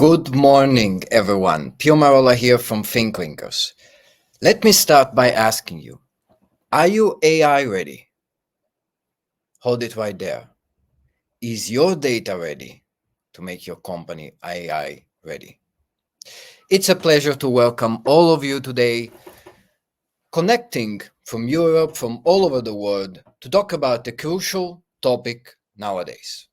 Good morning, everyone. Pio Marola here from ThinkLinkers. Let me start by asking you, are you AI ready? Hold it right there. Is your data ready to make your company AI ready? It's a pleasure to welcome all of you today, connecting from Europe, from all over the world, to talk about the crucial topic nowadays.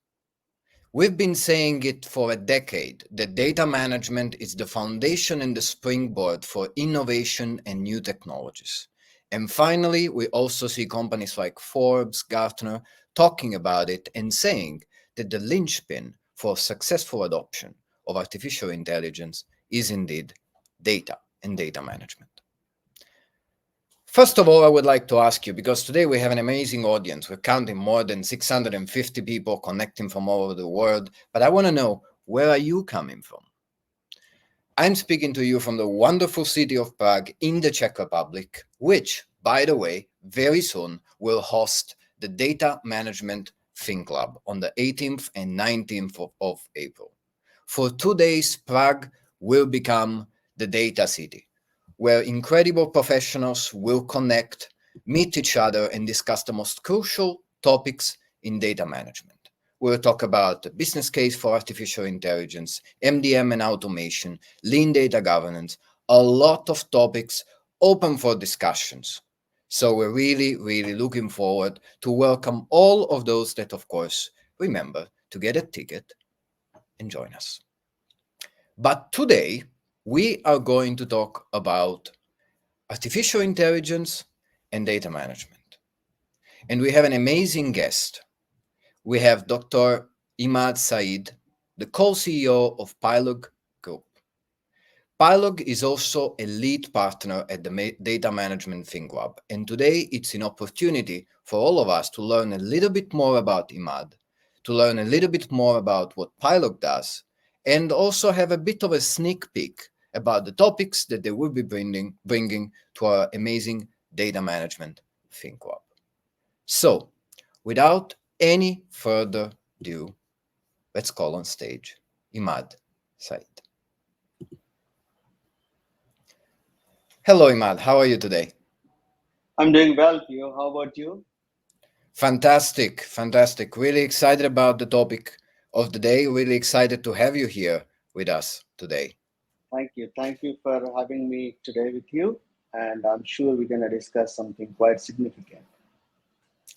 We've been saying it for a decade that data management is the foundation and the springboard for innovation and new technologies. And finally, we also see companies like Forbes, Gartner talking about it and saying that the linchpin for successful adoption of artificial intelligence is indeed data and data management. First of all, I would like to ask you, because today we have an amazing audience. We're counting more than 650 people connecting from all over the world. But I want to know, where are you coming from? I'm speaking to you from the wonderful city of Prague in the Czech Republic, which, by the way, very soon will host the Data Management ThinkLab on the 18th and 19th of April. For 2 days, Prague will become the data city, where incredible professionals will connect, meet each other, and discuss the most crucial topics in data management. We'll talk about the business case for artificial intelligence, MDM and automation, lean data governance, a lot of topics open for discussions. So we're really looking forward to welcome all of those that, of course, remember to get a ticket and join us. But today, we are going to talk about artificial intelligence and data management. And we have an amazing guest. We have Dr. Imad Saeed, the co-CEO of Pilog Group. Pilog is also a lead partner at the Data Management ThinkLab. And today it's an opportunity for all of us to learn a little bit more about Imad, to learn a little bit more about what Pilog does, and also have a bit of a sneak peek about the topics that they will be bringing to our amazing Data Management ThinkLab. So, without any further ado, let's call on stage Imad Saeed. Hello, Imad. How are you today? I'm doing well, Pio. How about you? Fantastic. Really excited about the topic of the day. Really excited to have you here with us today. Thank you. Thank you for having me today with you. And I'm sure we're going to discuss something quite significant.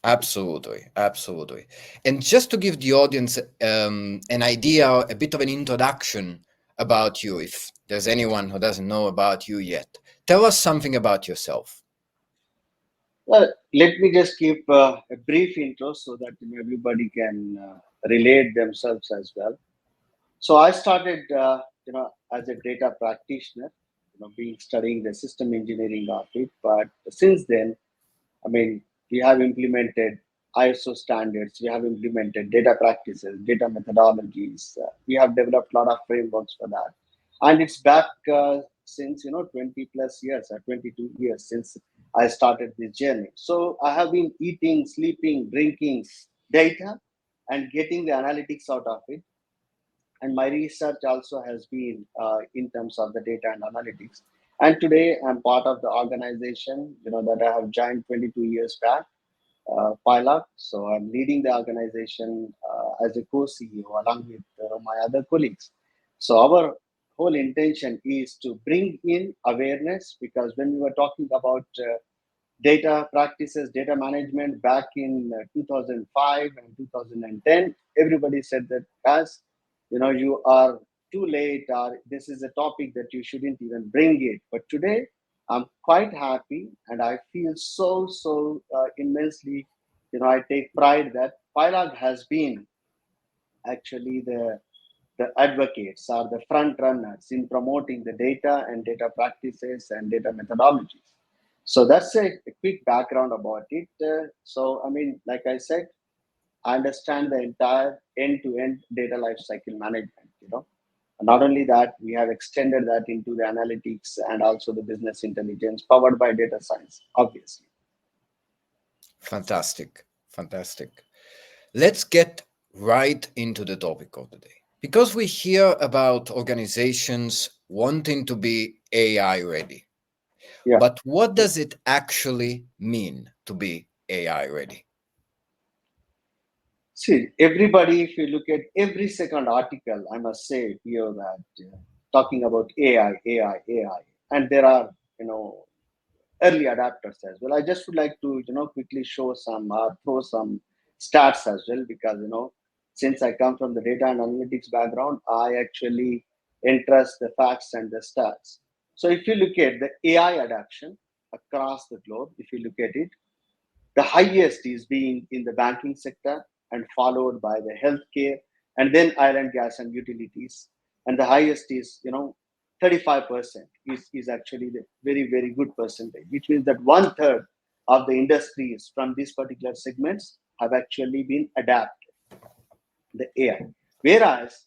Absolutely. And just to give the audience an idea, a bit of an introduction about you, if there's anyone who doesn't know about you yet, tell us something about yourself. Well, let me just give a brief intro so that everybody can relate themselves as well. So I started, as a data practitioner, being studying the system engineering of it. But since then, I mean, we have implemented ISO standards, we have implemented data practices, data methodologies. We have developed a lot of frameworks for that, and it's back since 20 plus years or 22 years since I started this journey. So I have been eating, sleeping, drinking data, and getting the analytics out of it. And my research also has been in terms of the data and analytics. And today I'm part of the organization, that I have joined 22 years back, Pilot. So I'm leading the organization as a co-CEO along with my other colleagues. So our whole intention is to bring in awareness, because when we were talking about data practices, data management back in 2005 and 2010, everybody said that, as you are too late, or this is a topic that you shouldn't even bring it. But today I'm quite happy, and I feel so immensely, I take pride that Pilog has been actually the advocates or the front runners in promoting the data and data practices and data methodologies. So that's a quick background about it. So, I mean, like I said, I understand the entire end-to-end data lifecycle management. Not only that, we have extended that into the analytics and also the business intelligence powered by data science, obviously. Fantastic. Let's get right into the topic of the day. Because we hear about organizations wanting to be AI ready. Yeah. But what does it actually mean to be AI ready? See, everybody, if you look at every second article, I must say here that talking about AI, and there are, early adapters as well. I just would like to, quickly show some, throw some stats as well, because, since I come from the data and analytics background, I actually interest the facts and the stats. So if you look at the AI adoption across the globe, if you look at it, the highest is being in the banking sector and followed by the healthcare and then oil and gas and utilities. And the highest is, 35% is actually the very, very good percentage, which means that one third of the industries from these particular segments have actually been adapted the AI. Whereas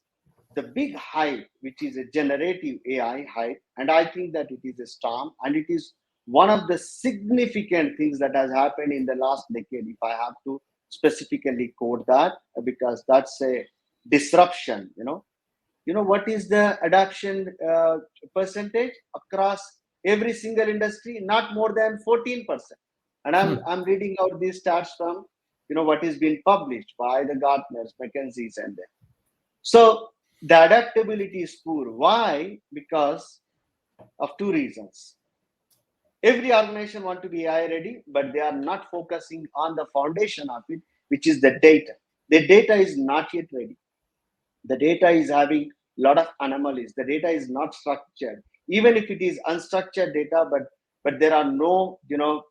the big hype, which is a generative AI hype, and I think that it is a storm, and it is one of the significant things that has happened in the last decade, if I have to specifically quote that, because that's a disruption. What is the adoption percentage across every single industry? Not more than 14%. And I'm reading out these stats from what is being published by the Gartners, McKinsey's, and them. So the adaptability is poor. Why? Because of two reasons. Every organization want to be AI ready, but they are not focusing on the foundation of it, which is the data. The data is not yet ready. The data is having a lot of anomalies. The data is not structured. Even if it is unstructured data, but there are no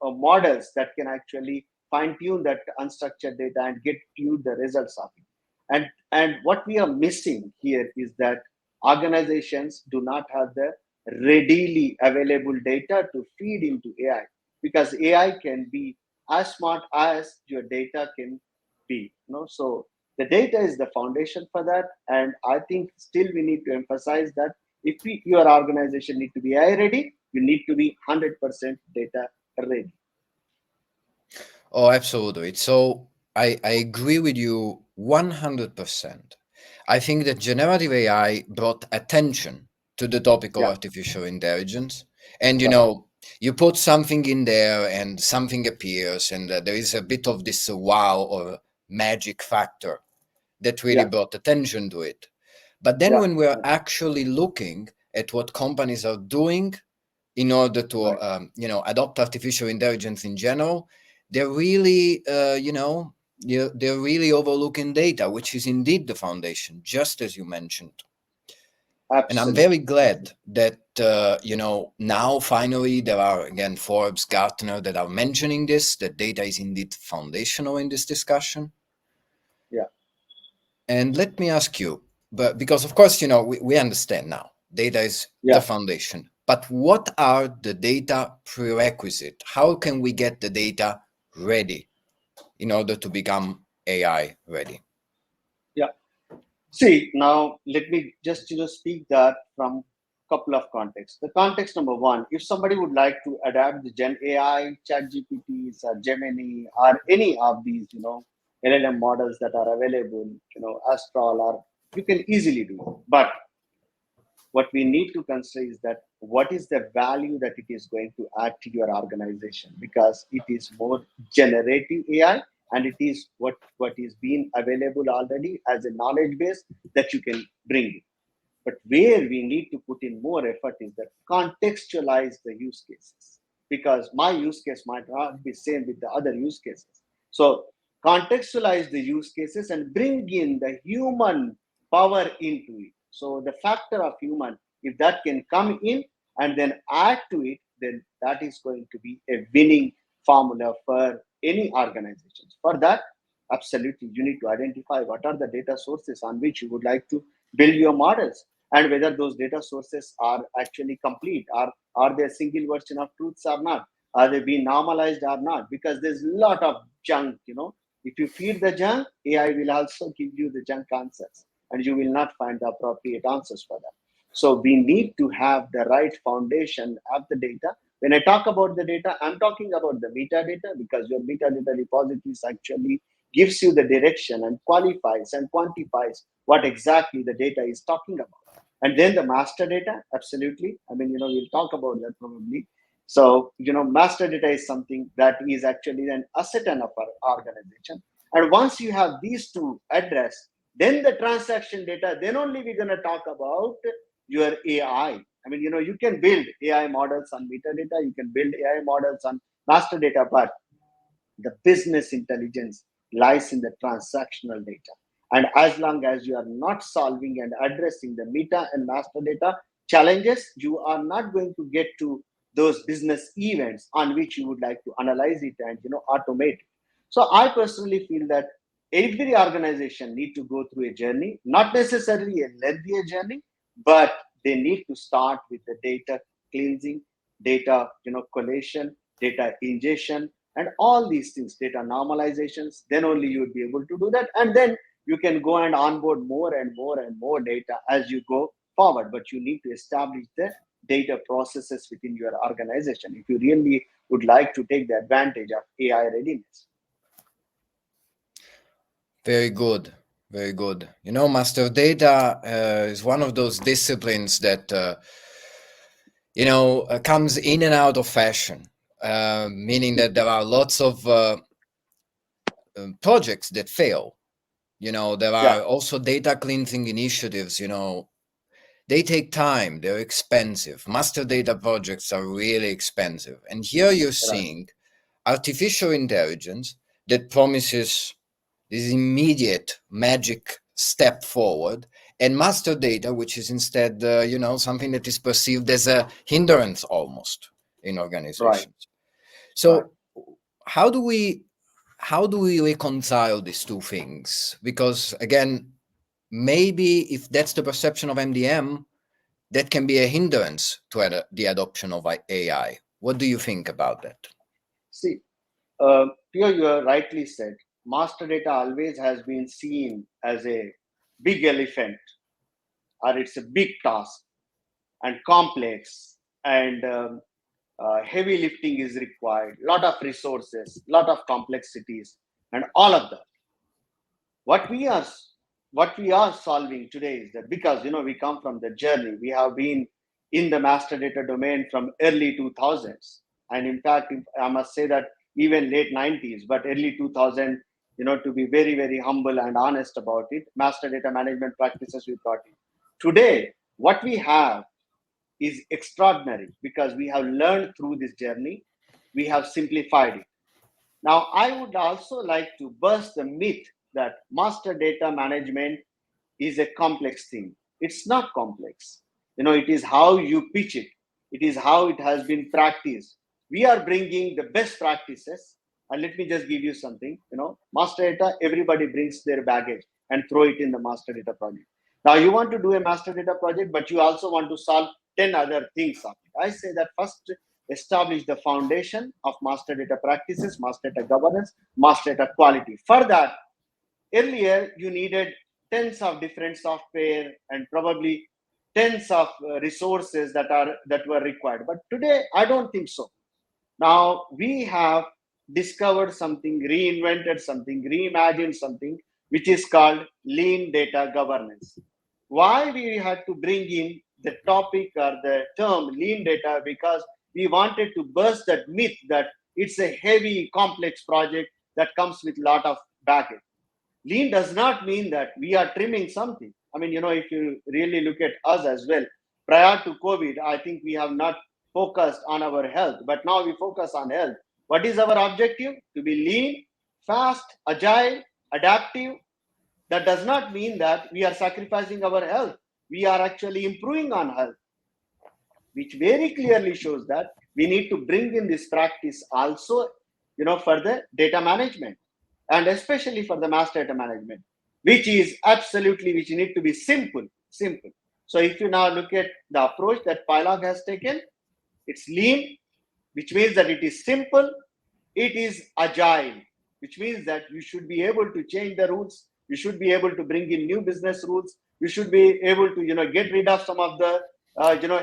models that can actually fine tune that unstructured data and get you the results of it. And what we are missing here is that organizations do not have the readily available data to feed into AI, because AI can be as smart as your data can be. So the data is the foundation for that, and I think still we need to emphasize that if your organization need to be AI ready, you need to be 100% data ready. Oh, absolutely. So I agree with you 100%. I think that generative AI brought attention to the topic of Yeah, artificial intelligence. And, right. you put something in there and something appears, and there is a bit of this wow or magic factor that really Yeah, brought attention to it. But then yeah, when we're right, actually looking at what companies are doing in order to, right. adopt artificial intelligence in general, they're really, they're really overlooking data, which is indeed the foundation, just as you mentioned. And I'm very Absolutely, glad absolutely. that, now finally there are again Forbes, Gartner that are mentioning this, that data is indeed foundational in this discussion. Yeah, And let me ask you, but because of course, we understand now data is the yeah. foundation, but what are the data prerequisite? How can we get the data ready in order to become AI ready? Yeah. See, now let me just speak that from couple of contexts. The context number one: if somebody would like to adapt the Gen AI, Chat GPTs, or Gemini, or any of these, LLM models that are available, Astral, or you can easily do it. But what we need to consider is that what is the value that it is going to add to your organization, because it is more generative AI, and it is what is being available already as a knowledge base that you can bring it. But where we need to put in more effort is that contextualize the use cases, because my use case might not be same with the other use cases. So contextualize the use cases and bring in the human power into it. So the factor of human, if that can come in and then add to it, then that is going to be a winning formula for any organizations. For that, absolutely, you need to identify what are the data sources on which you would like to build your models, and whether those data sources are actually complete, or are they a single version of truths or not, are they being normalized or not, because there's a lot of junk. If you feed the junk, AI will also give you the junk answers, and you will not find the appropriate answers for that. So we need to have the right foundation of the data. When I talk about the data, I'm talking about the metadata, because your metadata repository is actually gives you the direction and qualifies and quantifies what exactly the data is talking about. And then the master data, absolutely. I mean, we'll talk about that probably. So, master data is something that is actually an asset of our organization. And once you have these two addressed, then the transaction data, then only we're going to talk about your AI. I mean, you can build AI models on metadata, you can build AI models on master data, but the business intelligence lies in the transactional data. And as long as you are not solving and addressing the meta and master data challenges, you are not going to get to those business events on which you would like to analyze it and automate it. So I personally feel that every organization need to go through a journey, not necessarily a lengthy journey, but they need to start with the data cleansing, data collation, data ingestion, and all these things, data normalizations. Then only you would be able to do that, and then you can go and onboard more and more and more data as you go forward. But you need to establish the data processes within your organization if you really would like to take the advantage of AI readiness. Very good. Very good. Master data is one of those disciplines that, comes in and out of fashion, meaning that there are lots of projects that fail. There are also data cleansing initiatives, they take time, they're expensive. Master data projects are really expensive. And here you're seeing artificial intelligence that promises this immediate magic step forward, and master data, which is instead, something that is perceived as a hindrance almost in organizations. Right. So how do we reconcile these two things? Because again, maybe if that's the perception of MDM, that can be a hindrance to the adoption of AI. What do you think about that? See, Pierre, you are rightly said, master data always has been seen as a big elephant, or it's a big task and complex, and heavy lifting is required, lot of resources, lot of complexities, and all of that. What we are solving today is that, because we come from the journey, we have been in the master data domain from early 2000s, and in fact, I must say that even late 90s, but early 2000, to be very, very humble and honest about it, master data management practices we brought in. Today, what we have is extraordinary because we have learned through this journey, we have simplified it. Now, I would also like to burst the myth that master data management is a complex thing. It's not complex. It is how you pitch it. It is how it has been practiced. We are bringing the best practices. And let me just give you something. Master data, everybody brings their baggage and throw it in the master data project. Now, you want to do a master data project, but you also want to solve 10 other things of it. I say that first, establish the foundation of master data practices, master data governance, master data quality. For that, earlier you needed tens of different software and probably tens of resources that were required. But today, I don't think so. Now we have discovered something, reinvented something, reimagined something, which is called lean data governance. Why we had to bring in the topic or the term lean data? Because we wanted to burst that myth that it's a heavy, complex project that comes with a lot of baggage. Lean does not mean that we are trimming something. I mean, if you really look at us as well, prior to COVID, I think we have not focused on our health, but now we focus on health. What is our objective? To be lean, fast, agile, adaptive. That does not mean that we are sacrificing our health. We are actually improving on health, which very clearly shows that we need to bring in this practice also, for the data management, and especially for the master data management, which need to be simple. So if you now look at the approach that Pilog has taken, it's lean, which means that it is simple, it is agile, which means that you should be able to change the rules, you should be able to bring in new business rules, you should be able to get rid of some of the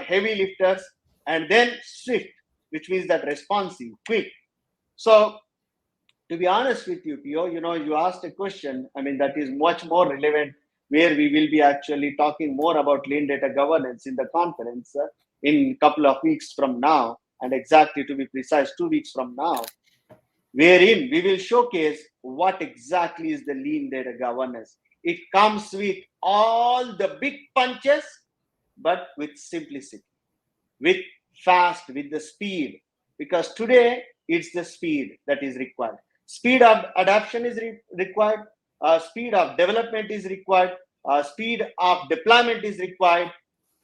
heavy lifters, and then swift, which means that responsive, quick. So to be honest with you, Pio, you asked a question. I mean, that is much more relevant, where we will be actually talking more about lean data governance in the conference in a couple of weeks from now, and exactly to be precise, 2 weeks from now, wherein we will showcase what exactly is the lean data governance. It comes with all the big punches, but with simplicity, with fast, with the speed. Because today it's the speed that is required. Speed of adoption is required. Speed of development is required. Speed of deployment is required,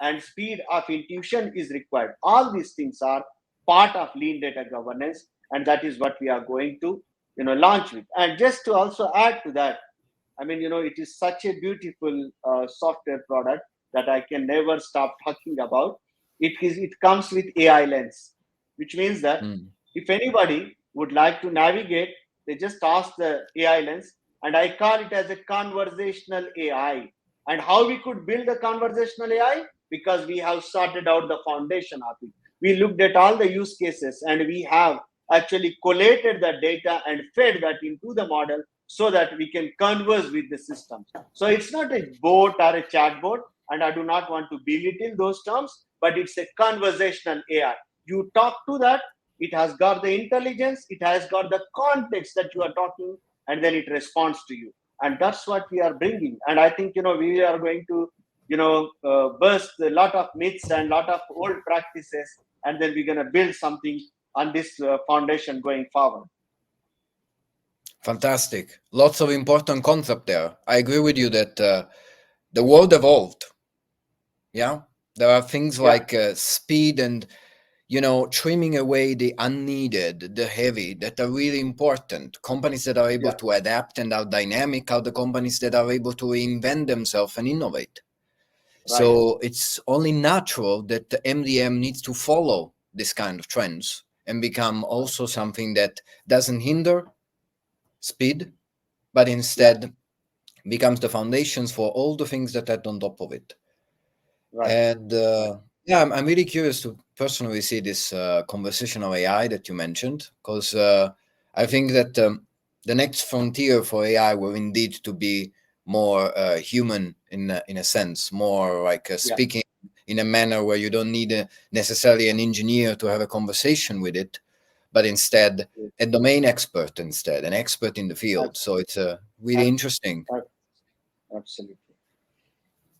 and speed of intuition is required. All these things are part of lean data governance, and that is what we are going to launch with. And just to also add to that, I mean, it is such a beautiful software product that I can never stop talking about. It comes with AI lens, which means that if anybody would like to navigate, they just ask the AI lens, and I call it as a conversational AI. And how we could build a conversational AI? Because we have sorted out the foundation of it. We looked at all the use cases, and we have actually collated the data and fed that into the model so that we can converse with the system. So it's not a bot or a chatbot, and I do not want to belittle those terms, but it's a conversational AI. You talk to that, it has got the intelligence, it has got the context that you are talking, and then it responds to you. And that's what we are bringing. And I think we are going to burst a lot of myths and a lot of old practices, and then we're going to build something on this foundation going forward. Fantastic. Lots of important concept there. I agree with you that the world evolved. Yeah. There are things like speed and, trimming away the unneeded, the heavy, that are really important. Companies that are able to adapt and are dynamic are the companies that are able to reinvent themselves and innovate. Right. So it's only natural that the MDM needs to follow this kind of trends and become also something that doesn't hinder speed, but instead becomes the foundations for all the things that are on top of it. Right. And I'm really curious to personally see this conversational AI that you mentioned, because I think that the next frontier for AI will indeed to be more human in a sense, more like speaking in a manner where you don't need necessarily an engineer to have a conversation with it, but instead a domain expert, an expert in the field. Absolutely. So it's really interesting. Absolutely.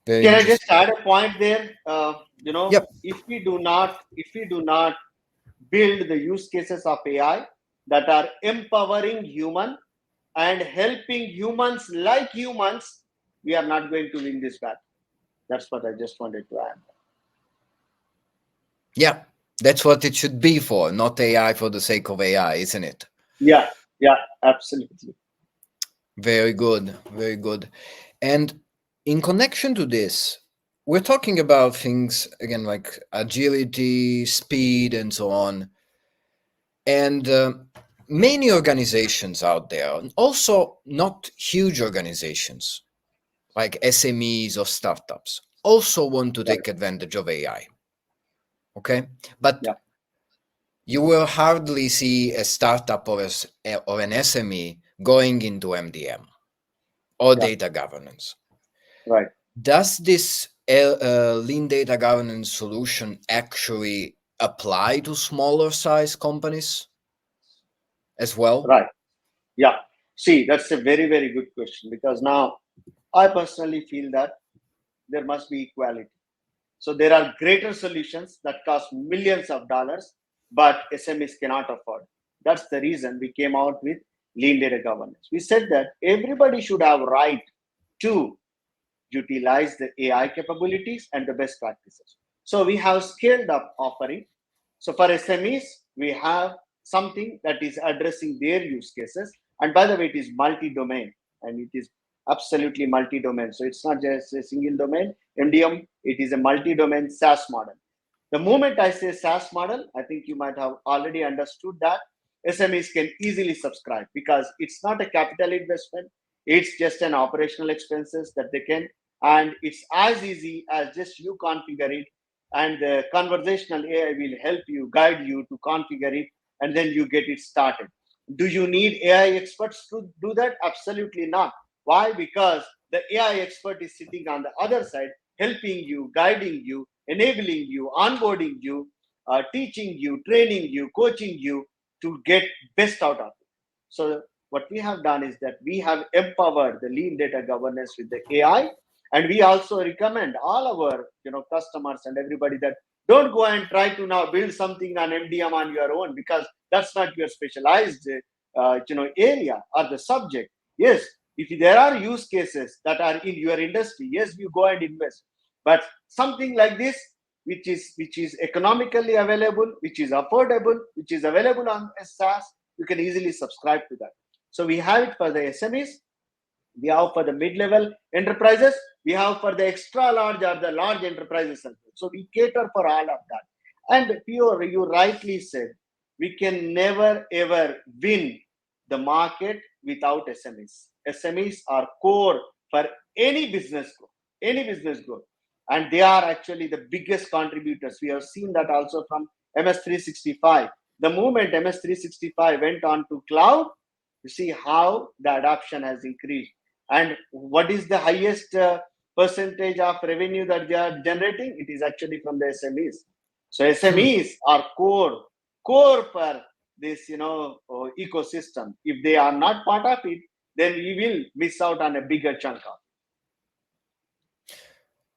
Can I just add a point there? If we do not build the use cases of AI that are empowering human and helping humans like humans, we are not going to win this battle. That's what I just wanted to add. Yeah, that's what it should be for, not AI for the sake of AI, isn't it? Yeah, absolutely. Very good, very good. And in connection to this, we're talking about things, again, like agility, speed, and so on. And many organizations out there, also not huge organizations, like SMEs or startups, also want to take advantage of AI. Okay? But you will hardly see a startup or an SME going into MDM or data governance. Right. Does this lean data governance solution actually apply to smaller size companies as well? Right. Yeah. See, that's a very, very good question, because now I personally feel that there must be equality. So there are greater solutions that cost millions of dollars, but SMEs cannot afford. That's the reason we came out with lean data governance. We said that everybody should have right to utilize the AI capabilities and the best practices. So we have scaled up offering. So for SMEs, we have something that is addressing their use cases. And by the way, it is multi-domain, and it is absolutely multi-domain. So it's not just a single domain. MDM, it is a multi-domain SaaS model. The moment I say SaaS model, I think you might have already understood that SMEs can easily subscribe, because it's not a capital investment. It's just an operational expenses that they can, and it's as easy as just you configure it, and the conversational AI will help you, guide you to configure it, and then you get it started. Do you need AI experts to do that? Absolutely not. Why? Because the AI expert is sitting on the other side, helping you, guiding you, enabling you, onboarding you, teaching you, training you, coaching you to get best out of it. So what we have done is that we have empowered the lean data governance with the AI, and we also recommend all our customers and everybody that don't go and try to now build something on MDM on your own, because that's not your specialized area or the subject. Yes, if there are use cases that are in your industry, yes, you go and invest. But something like this, which is economically available, which is affordable, which is available on a SaaS, you can easily subscribe to that. So we have it for the SMEs, we have for the mid-level enterprises, we have for the extra large or the large enterprises as well. So we cater for all of that. And Pure, you rightly said, we can never ever win the market without SMEs. SMEs are core for any business growth, and they are actually the biggest contributors. We have seen that also from MS365. The moment MS365 went on to cloud, you see how the adoption has increased. And what is the highest percentage of revenue that they are generating? It is actually from the SMEs. So SMEs are core for this ecosystem. If they are not part of it, then we will miss out on a bigger chunk of it.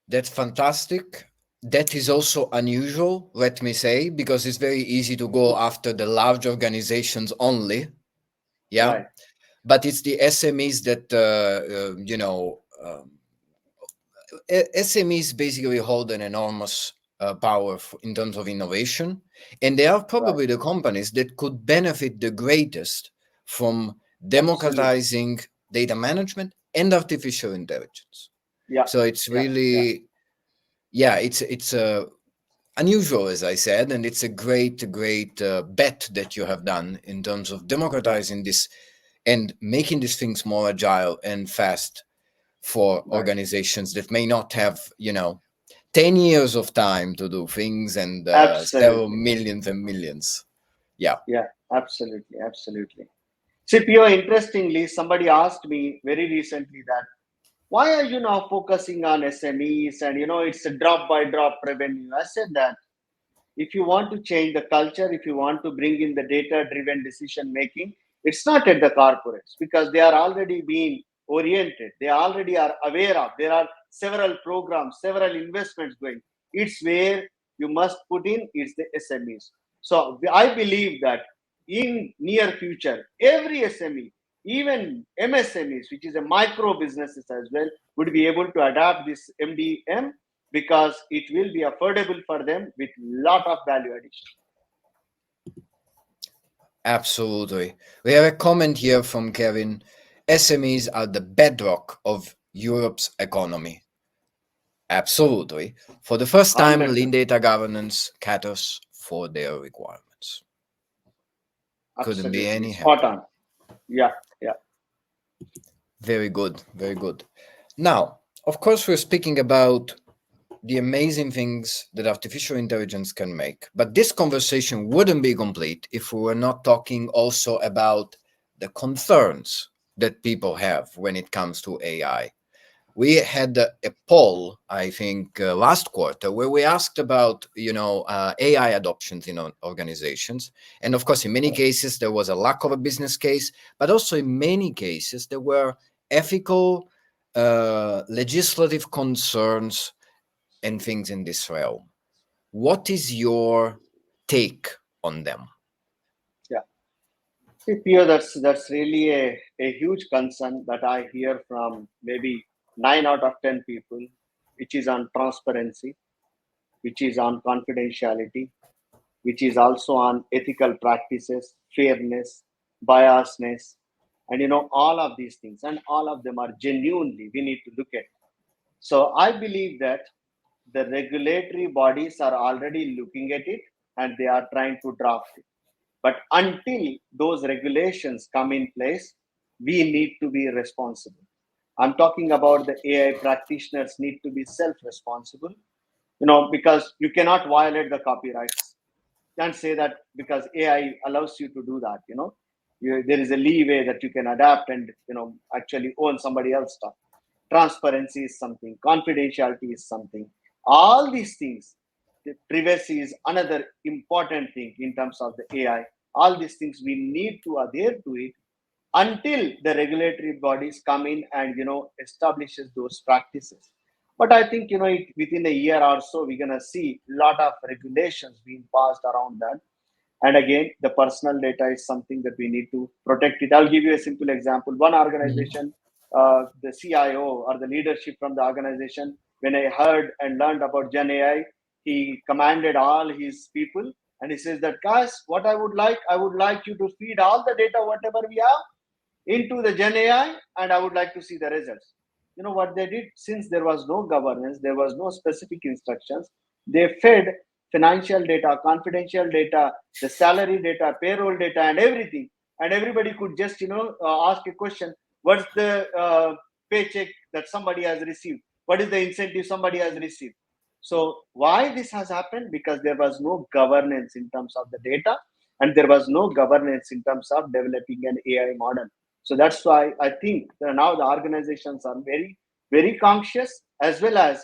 That's fantastic. That is also unusual, let me say, because it's very easy to go after the large organizations only. Yeah. Right. But it's the SMEs that, SMEs basically hold an enormous power in terms of innovation. And they are probably the companies that could benefit the greatest from democratizing data management and artificial intelligence. Yeah. So it's really, it's unusual, as I said, and it's a great bet that you have done in terms of democratizing this and making these things more agile and fast for organizations that may not have 10 years of time to do things and sell millions and millions. Yeah, Absolutely. CPO, interestingly, somebody asked me very recently that why are you now focusing on SMEs and it's a drop by drop revenue? I said that if you want to change the culture, if you want to bring in the data driven decision making, it's not at the corporates, because they are already being oriented, they already are aware of, there are several programs, several investments going. It's where you must put in, it's the SMEs. So I believe that in near future, every SME, even MSMEs, which is a micro businesses as well, would be able to adopt this MDM, because it will be affordable for them with lot of value addition. Absolutely. We have a comment here from Kevin. SMEs are the bedrock of Europe's economy. Absolutely. For the first time, 100%. Lean data governance caters for their requirements. Absolutely. Couldn't be any happier. Spot on. Yeah. Very good. Now, of course, we're speaking about the amazing things that artificial intelligence can make. But this conversation wouldn't be complete if we were not talking also about the concerns that people have when it comes to AI. We had a poll, I think, last quarter, where we asked about, AI adoptions in organizations. And of course, in many cases, there was a lack of a business case, but also in many cases, there were ethical, legislative concerns and things in this realm. What is your take on them? Yeah. See, Pio, that's really a huge concern that I hear from maybe 9 out of 10 people, which is on transparency, which is on confidentiality, which is also on ethical practices, fairness, biasness, and all of these things. And all of them are genuinely, we need to look at. So I believe that the regulatory bodies are already looking at it and they are trying to draft it. But until those regulations come in place, we need to be responsible. I'm talking about the AI practitioners need to be self-responsible, because you cannot violate the copyrights. You can't say that because AI allows you to do that, there is a leeway that you can adapt and actually own somebody else's stuff. Transparency is something, confidentiality is something. All these things, the privacy is another important thing in terms of the AI. All these things we need to adhere to it until the regulatory bodies come in and establishes those practices. But I think within a year or so we're going to see a lot of regulations being passed around that. And again, the personal data is something that we need to protect it. I'll give you a simple example. One organization, the CIO or the leadership from the organization, when I heard and learned about Gen AI, he commanded all his people and he says that, guys, what I would like you to feed all the data, whatever we have, into the Gen AI, and I would like to see the results. You know what they did? Since there was no governance, there was no specific instructions, they fed financial data, confidential data, the salary data, payroll data, and everything. And everybody could just, ask a question: what's the paycheck that somebody has received? What is the incentive somebody has received? So why this has happened? Because there was no governance in terms of the data, and there was no governance in terms of developing an AI model. So that's why I think that now the organizations are very, very conscious as well as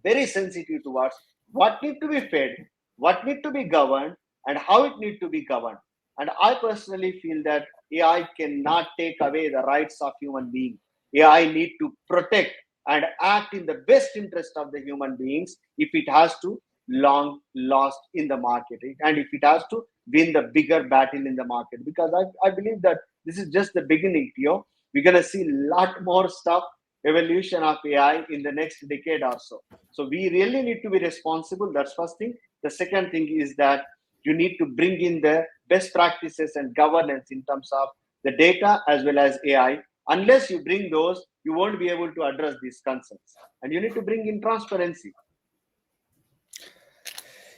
very sensitive towards what need to be fed, what need to be governed, and how it need to be governed. And I personally feel that AI cannot take away the rights of human beings. AI need to protect and act in the best interest of the human beings if it has to long lost in the market, and if it has to win the bigger battle in the market. Because I believe that this is just the beginning, Theo. We're gonna see a lot more stuff, evolution of AI in the next decade or so. So we really need to be responsible. That's first thing. The second thing is that you need to bring in the best practices and governance in terms of the data as well as AI. Unless you bring those, you won't be able to address these concerns. And you need to bring in transparency.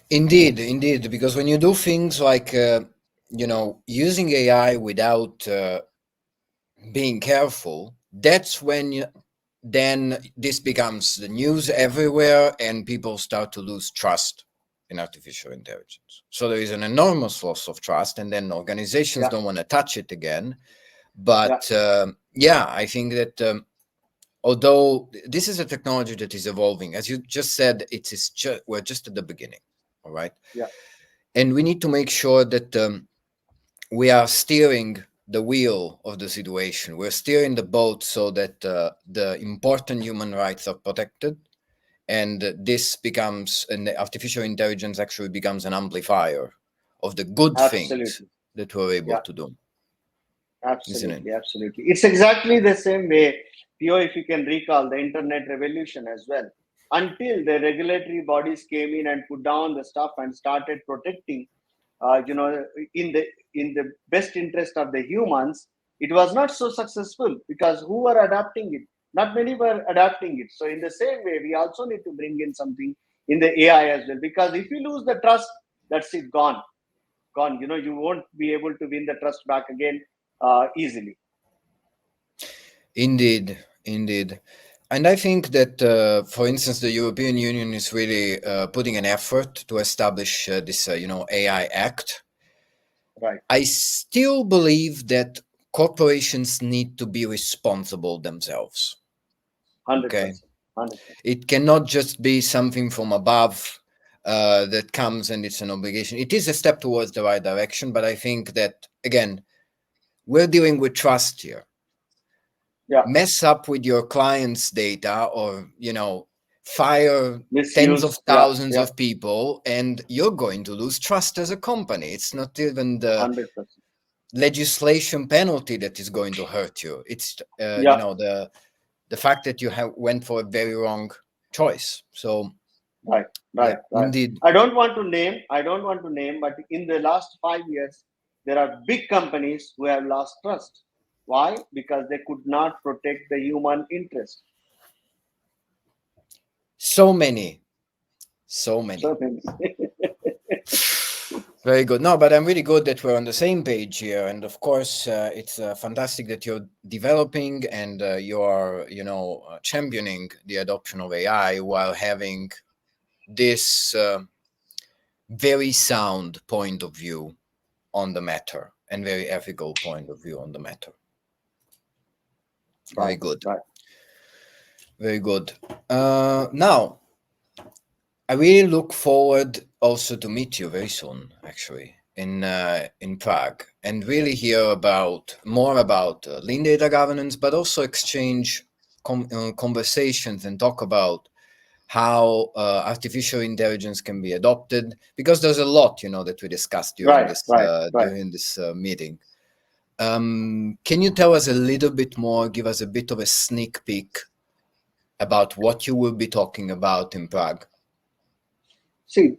Indeed, because when you do things like using AI without being careful, that's when then this becomes the news everywhere, and people start to lose trust in artificial intelligence. So there is an enormous loss of trust, and then organizations don't want to touch it again. But I think that although this is a technology that is evolving, as you just said, we're just at the beginning. All right. Yeah. And we need to make sure that we are steering the wheel of the situation. We're steering the boat so that the important human rights are protected, and this becomes, and artificial intelligence actually becomes an amplifier of the good things that we're able to do. Absolutely. It's exactly the same way, Theo, if you can recall the internet revolution as well. Until the regulatory bodies came in and put down the stuff and started protecting, in the best interest of the humans, it was not so successful because who were adapting it? Not many were adapting it. So in the same way, we also need to bring in something in the AI as well, because if you lose the trust, that's it, gone. You won't be able to win the trust back again easily. Indeed. And I think that, for instance, the European Union is really putting an effort to establish this, AI Act. Right. I still believe that corporations need to be responsible themselves. 100%. Okay? 100%. It cannot just be something from above that comes and it's an obligation. It is a step towards the right direction, but I think that, again, we're dealing with trust here. Yeah. Mess up with your client's data, or fire tens of thousands of people, and you're going to lose trust as a company. It's not even the 100%. Legislation penalty that is going to hurt you. It's the fact that you went for a very wrong choice. So right. Indeed. I don't want to name, but in the last 5 years, there are big companies who have lost trust. Why? Because they could not protect the human interest. So many. Very good. No, but I'm really good that we're on the same page here. And of course, it's fantastic that you're developing and you are, championing the adoption of AI while having this very sound point of view on the matter. and very ethical point of view on the matter. Very good. Right. Very good. Now, I really look forward also to meet you very soon, actually, in Prague, and really hear more about lean data governance, but also exchange conversations and talk about how artificial intelligence can be adopted, because there's a lot, that we discussed during this meeting. Can you tell us a little bit more, give us a bit of a sneak peek about what you will be talking about in Prague? See,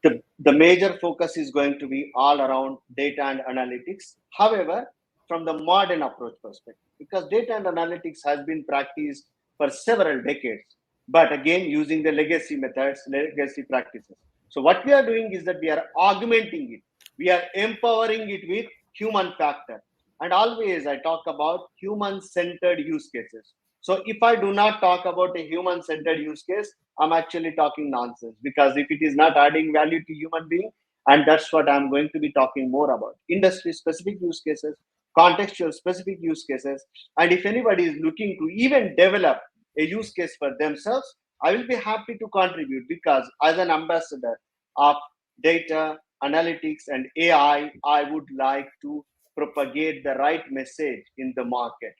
the major focus is going to be all around data and analytics. However, from the modern approach perspective, because data and analytics has been practiced for several decades, but again, using the legacy methods, legacy practices. So what we are doing is that we are augmenting it. We are empowering it with human factor. And always I talk about human-centered use cases. So if I do not talk about a human-centered use case, I'm actually talking nonsense, because if it is not adding value to human being, and that's what I'm going to be talking more about. Industry specific use cases, contextual specific use cases. And if anybody is looking to even develop a use case for themselves, I will be happy to contribute, because as an ambassador of data, analytics, and AI, I would like to propagate the right message in the market.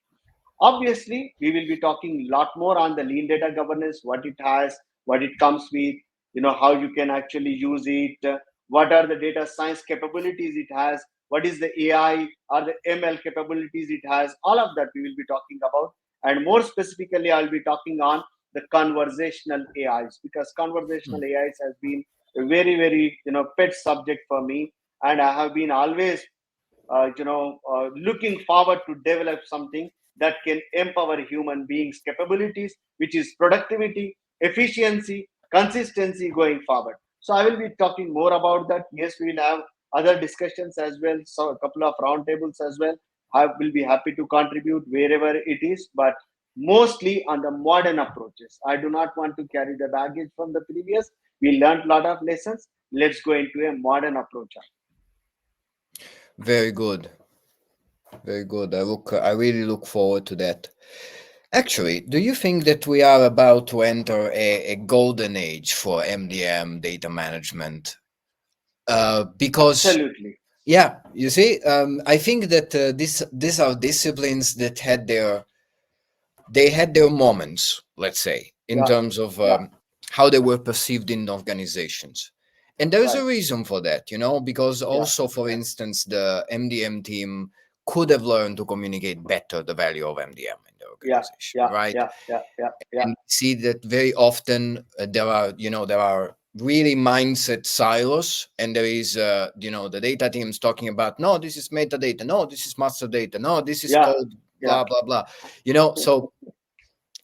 Obviously, we will be talking a lot more on the lean data governance, what it has, what it comes with, how you can actually use it, what are the data science capabilities it has, what is the AI or the ML capabilities it has. All of that we will be talking about. And more specifically, I'll be talking on the conversational AIs, because conversational AIs has been a very, very, pet subject for me. And I have been always looking forward to develop something that can empower human beings' capabilities, which is productivity, efficiency, consistency going forward. So I will be talking more about that. Yes, we will have other discussions as well, so a couple of roundtables as well. I will be happy to contribute wherever it is, but mostly on the modern approaches. I do not want to carry the baggage from the previous. We learned a lot of lessons. Let's go into a modern approach. Very good. Very good. I really look forward to that. Actually, do you think that we are about to enter a golden age for MDM data management? Because Absolutely. yeah, you see, I think that these are disciplines that had their moments, let's say, in terms of how they were perceived in organizations. And there's a reason for that, because also, for instance, the MDM team could have learned to communicate better the value of MDM in the organization, right? And see that very often there are really mindset silos, and there is the data teams talking about, no, this is metadata, no, this is master data, no, this is code, blah blah blah, so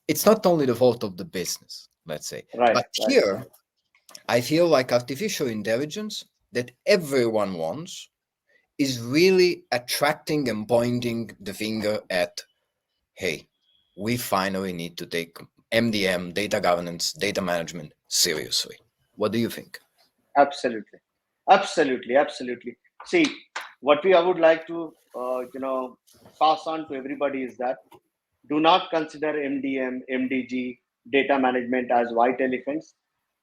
it's not only the fault of the business, let's say, but here I feel like artificial intelligence that everyone wants is really attracting and pointing the finger at, hey, we finally need to take MDM, data governance, data management seriously. What do you think? Absolutely. See, I would like to pass on to everybody is that do not consider MDM, MDG, data management as white elephants.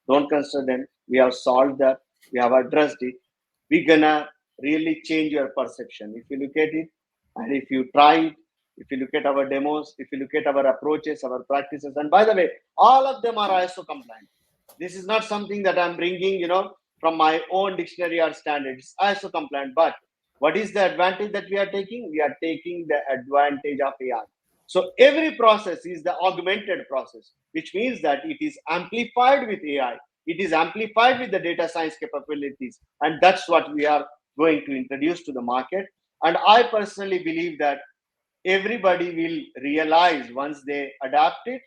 Don't consider them. We have solved that. We have addressed it. We're gonna really change your perception. If you look at it, and if you try it, if you look at our demos, if you look at our approaches, our practices, and by the way, all of them are ISO compliant. This is not something that I'm bringing, from my own dictionary or standards. ISO compliant. But what is the advantage that we are taking? We are taking the advantage of AI. So every process is the augmented process, which means that it is amplified with AI. It is amplified with the data science capabilities. And that's what we are going to introduce to the market. And I personally believe that everybody will realize once they adapt it,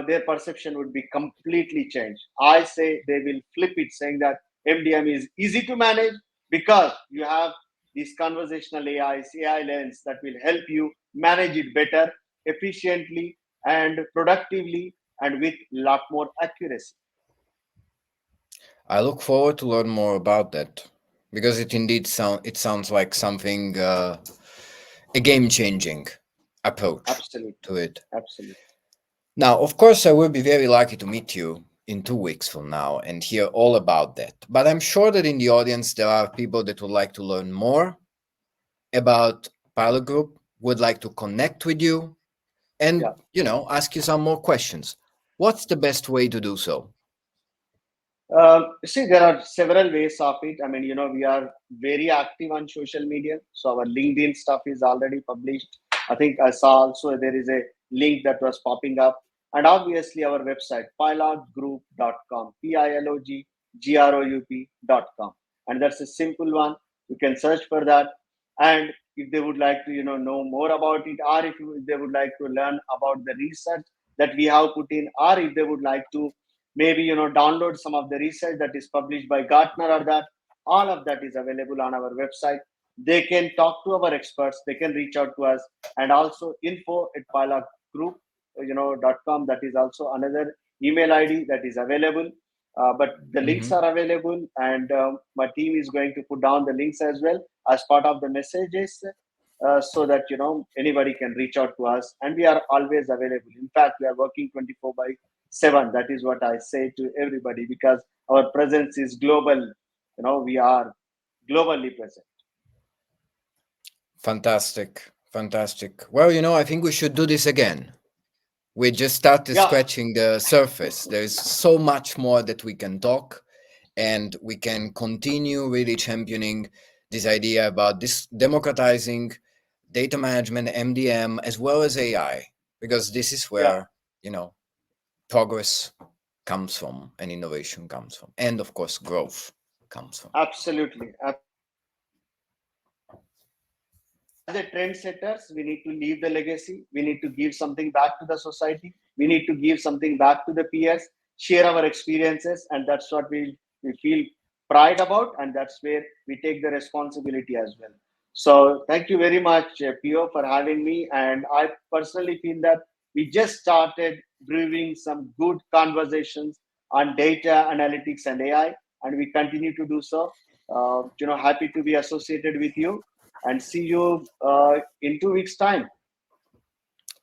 their perception would be completely changed. I say they will flip it, saying that MDM is easy to manage because you have these conversational AIs, AI lens that will help you manage it better, efficiently, and productively, and with a lot more accuracy. I look forward to learn more about that. because it sounds like something a game-changing approach Absolutely. to it. Absolutely. Now, of course, I will be very lucky to meet you in 2 weeks from now and hear all about that. But I'm sure that in the audience there are people that would like to learn more about Pilot Group, would like to connect with you, and ask you some more questions. What's the best way to do so? See, there are several ways of it. I mean, we are very active on social media. So our LinkedIn stuff is already published. I think I saw also there is a link that was popping up. And obviously our website, pilotgroup.com, pilotgroup.com. And that's a simple one. You can search for that. And if they would like to, know more about it, or if they would like to learn about the research that we have put in, or if they would like to maybe download some of the research that is published by Gartner, or that all of that is available on our website. They can talk to our experts, they can reach out to us, and also info@pilotgroup.com. That is also another email ID that is available. But the links are available, and my team is going to put down the links as well as part of the messages, so that anybody can reach out to us, and we are always available. In fact, we are working 24/7. That is what I say to everybody, because our presence is global. We are globally present. Fantastic. Fantastic. Well, I think we should do this again. We just started Yeah, scratching the surface. There's so much more that we can talk, and we can continue really championing this idea about this democratizing data management, MDM, as well as AI, because this is yeah, where, progress comes from and innovation comes from, and of course, growth comes from. absolutely. As a trendsetters, we need to leave the legacy. We need to give something back to the society. We need to give something back to the peers, share our experiences, and that's what we feel pride about, and that's where we take the responsibility as well. So thank you very much, Pio, for having me. And I personally feel that we just started brewing some good conversations on data analytics and AI, and we continue to do so. Happy to be associated with you, and see you in 2 weeks' time.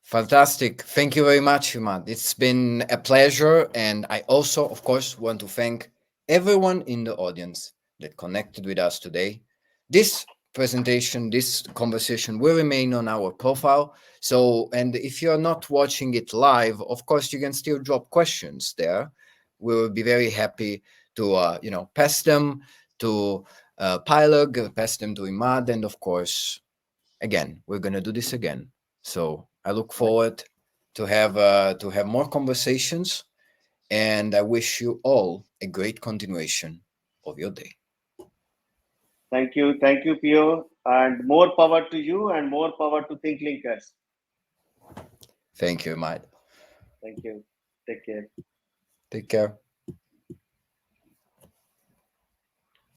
Fantastic. Thank you very much, Himad. It's been a pleasure. And I also, of course, want to thank everyone in the audience that connected with us today. This presentation, this conversation will remain on our profile. So, and if you're not watching it live, of course, you can still drop questions there. We will be very happy to, pass them to Pilog, pass them to Imad. And of course, again, we're going to do this again. So I look forward to have more conversations, and I wish you all a great continuation of your day. Thank you, Pio, and more power to you, and more power to ThinkLinkers. Thank you, Mike. Thank you. Take care. Take care.